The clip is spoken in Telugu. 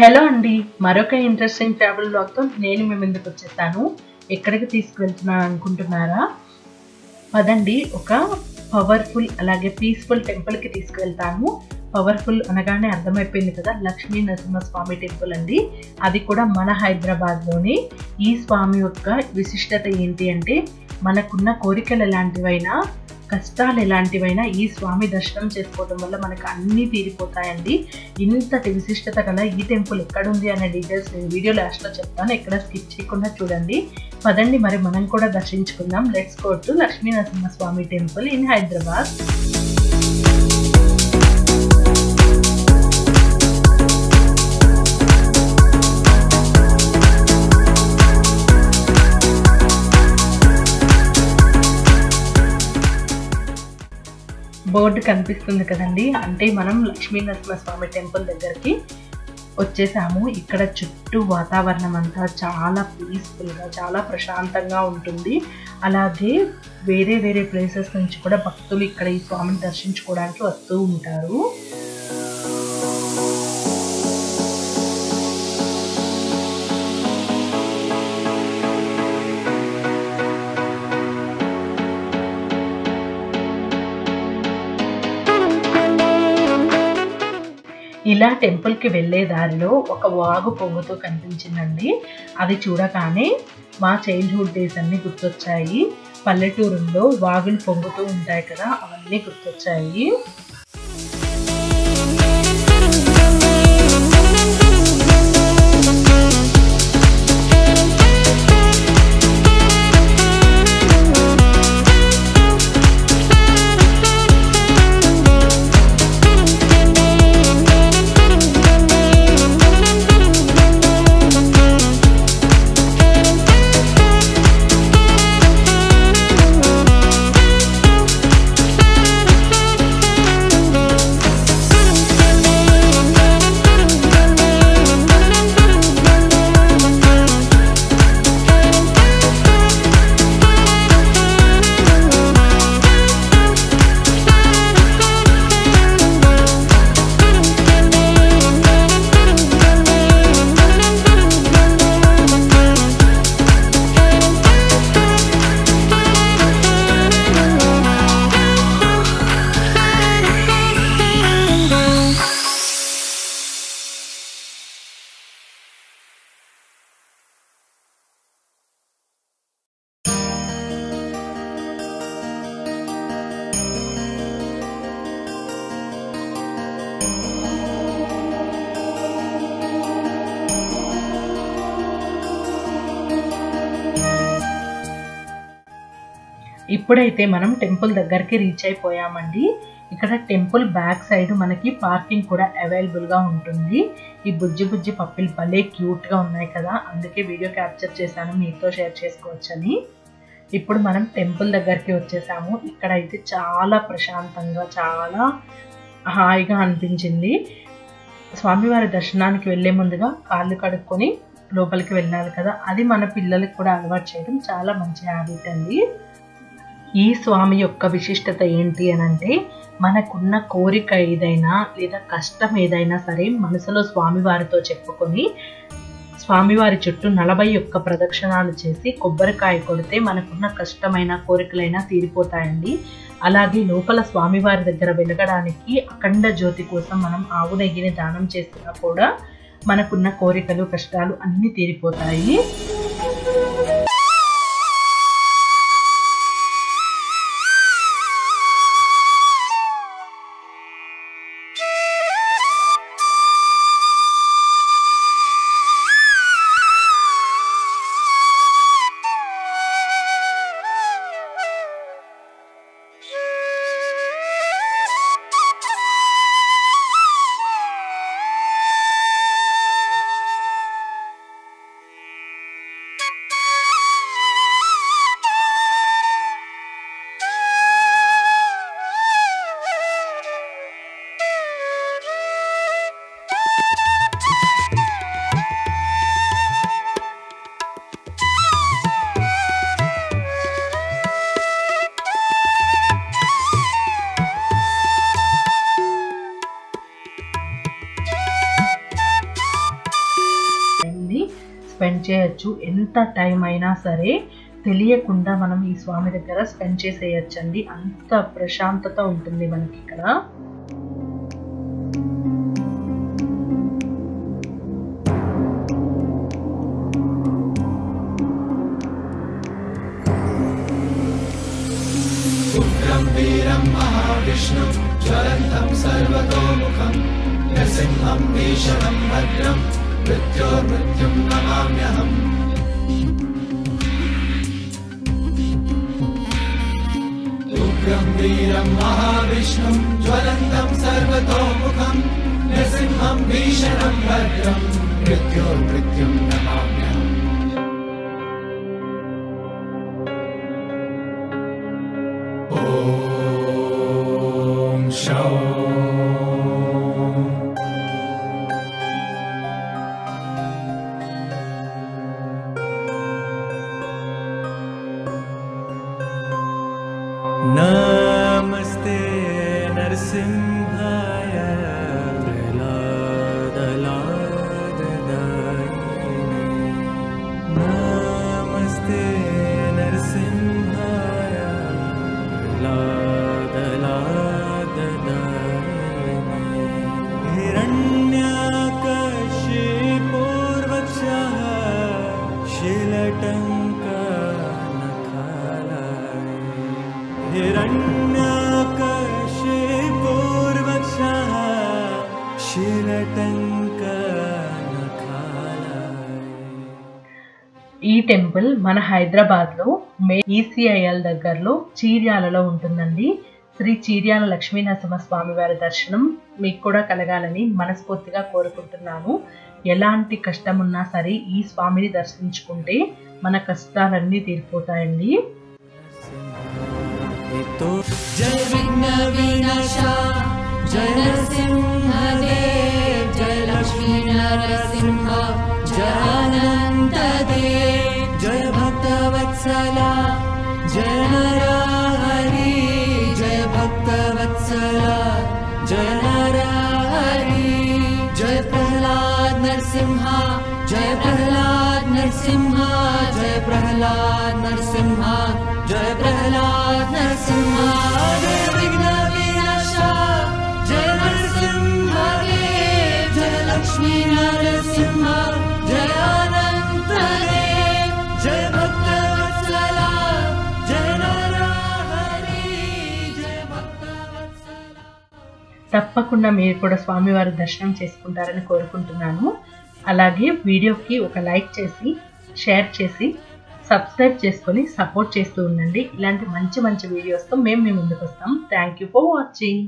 హలో అండి, మరొక ఇంట్రెస్టింగ్ ట్రావెల్ బ్లాగ్తో నేను మీ ముందుకు వచ్చేసాను. ఎక్కడికి తీసుకువెళ్తున్నాను అనుకుంటున్నారా? పదండి, ఒక పవర్ఫుల్ అలాగే పీస్ఫుల్ టెంపుల్కి తీసుకువెళ్తాను. పవర్ఫుల్ అనగానే అర్థమైపోయింది కదా, లక్ష్మీ నరసింహస్వామి టెంపుల్ అండి. అది కూడా మన హైదరాబాద్లోని. ఈ స్వామి యొక్క విశిష్టత ఏంటి అంటే, మనకున్న కోరికలు ఎలాంటివైనా, కష్టాలు ఎలాంటివైనా ఈ స్వామి దర్శనం చేసుకోవడం వల్ల మనకు అన్నీ తీరిపోతాయండి. ఇంతటి విశిష్టత గల ఈ టెంపుల్ ఎక్కడుంది అనే డీటెయిల్స్ నేను వీడియో లాస్ట్లో చెప్తాను, ఎక్కడ స్కిప్ చేయకుండా చూడండి. పదండి, మరి మనం కూడా దర్శించుకుందాం. Let's go to Lakshmi Narasimhaswamy temple in Hyderabad. Board కనిపిస్తుంది కదండి, అంటే మనం లక్ష్మీ నరసింహస్వామి టెంపుల్ దగ్గరికి వచ్చేసాము. ఇక్కడ చుట్టూ వాతావరణం అంతా చాలా పీస్ఫుల్గా, చాలా ప్రశాంతంగా ఉంటుంది. అలాగే వేరే వేరే ప్లేసెస్ నుంచి కూడా భక్తులు ఇక్కడ ఈ స్వామిని దర్శించుకోవడానికి వస్తూ ఉంటారు. ఇలా టెంపుల్కి వెళ్ళే దారిలో ఒక వాగు పొంగుతూ కనిపించిందండి. అది చూడగానే మా చైల్డ్హుడ్ డేస్ అన్నీ గుర్తొచ్చాయి. పల్లెటూరుల్లో వాగులు పొంగుతూ ఉంటాయి కదా, అవన్నీ గుర్తొచ్చాయి. ఇప్పుడైతే మనం టెంపుల్ దగ్గరికి రీచ్ అయిపోయామండి. ఇక్కడ టెంపుల్ బ్యాక్ సైడ్ మనకి పార్కింగ్ కూడా అవైలబుల్గా ఉంటుంది. ఈ బుజ్జి బుజ్జి పప్పిలు భలే క్యూట్గా ఉన్నాయి కదా, అందుకే వీడియో క్యాప్చర్ చేశాను, మీతో షేర్ చేసుకోవచ్చని. ఇప్పుడు మనం టెంపుల్ దగ్గరికి వచ్చేసాము. ఇక్కడైతే చాలా ప్రశాంతంగా, చాలా హాయిగా అనిపించింది. స్వామివారి దర్శనానికి వెళ్ళే ముందుగా కాళ్ళు కడుక్కొని లోపలికి వెళ్ళాలి కదా, అది మన పిల్లలకి కూడా అలవాటు చేయడం చాలా మంచి హ్యాబిట్ అండి. ఈ స్వామి యొక్క విశిష్టత ఏంటి అని అంటే, మనకున్న కోరిక ఏదైనా లేదా కష్టం ఏదైనా సరే మనసులో స్వామివారితో చెప్పుకొని స్వామివారి చుట్టూ 41 ప్రదక్షిణాలు చేసి కొబ్బరికాయ కొడితే మనకున్న కష్టమైన కోరికలైనా తీరిపోతాయండి. అలాగే లోపల స్వామివారి దగ్గర వెలగడానికి అఖండ జ్యోతి కోసం మనం ఆవు నెయ్యిని దానం చేసినా కూడా మనకున్న కోరికలు, కష్టాలు అన్నీ తీరిపోతాయి. స్పెండ్ చేయొచ్చు. ఎంత టైం అయినా సరే తెలియకుండా మనం ఈ స్వామి దగ్గర స్పెండ్ చేసేయచ్చండి. అంత ప్రశాంతత ఉంటుంది మనకి ఇక్కడ. ఉగ్రం వీరం మహావిష్ణుం జ్వలంతం సర్వతోముఖం నరసింహం భీషణం భద్రం మృత్యోర్మృత్యుం నమామ్యహం. ఉగ్రం వీరం మహావిష్ణుం జ్వలంతం సర్వతోముఖం నరసింహం భీషణం భద్రం మృత్యోర్మృత్యుం నమామ్యహం. ఓం శౌ नमस्ते नरसिंहाय प्रह्लादलाददायिने. नमस्ते नरसिंहाय प्रह्लादलाददायिने. हिरण्यकशिपूर्वक्षः शिलटङ्कनखालये. हिरण्यकशिपूर्वक्षः शिलटङ्कनखालये. ఈ టెంపుల్ మన హైదరాబాద్లో ఈసీఐఎల్ దగ్గరలో చీర్యాలలో ఉంటుందండి. శ్రీ చీర్యాల లక్ష్మీనరసింహ స్వామి వారి దర్శనం మీకు కూడా కలగాలని మనస్ఫూర్తిగా కోరుకుంటున్నాను. ఎలాంటి కష్టం ఉన్నా సరే ఈ స్వామిని దర్శించుకుంటే మన కష్టాలన్నీ తీరిపోతాయండి. जय विघ्न विनाशा जय नरसिंह देव जय लक्ष्मी नरसिंह जय अनंत देव जय भक्तवत्सला जय नरहरि जय भक्तवत्सला जय नरहरि जय प्रह्लाद नरसिंह जय प्रह्लाद नरसिंह जय प्रह्लाद नरसिंह जय प्रह्लाद नरसिंह. जय विघ्न विनाशा जय नरसिंह देव जय लक्ष्मी नरसिंह जय अनंत देव जय भक्तवत्सला जय नरहरि जय भक्तवत्सला. తప్పకుండా మీరు కూడా స్వామివారి దర్శనం చేసుకుంటారని కోరుకుంటున్నాను. అలాగే వీడియోకి ఒక లైక్ చేసి షేర్ చేసి సబ్స్క్రైబ్ చేసుకొని సపోర్ట్ చేస్తూ ఉండండి. ఇలాంటి మంచి మంచి వీడియోస్తో మేము మీ ముందుకు వస్తాం. Thank you for watching.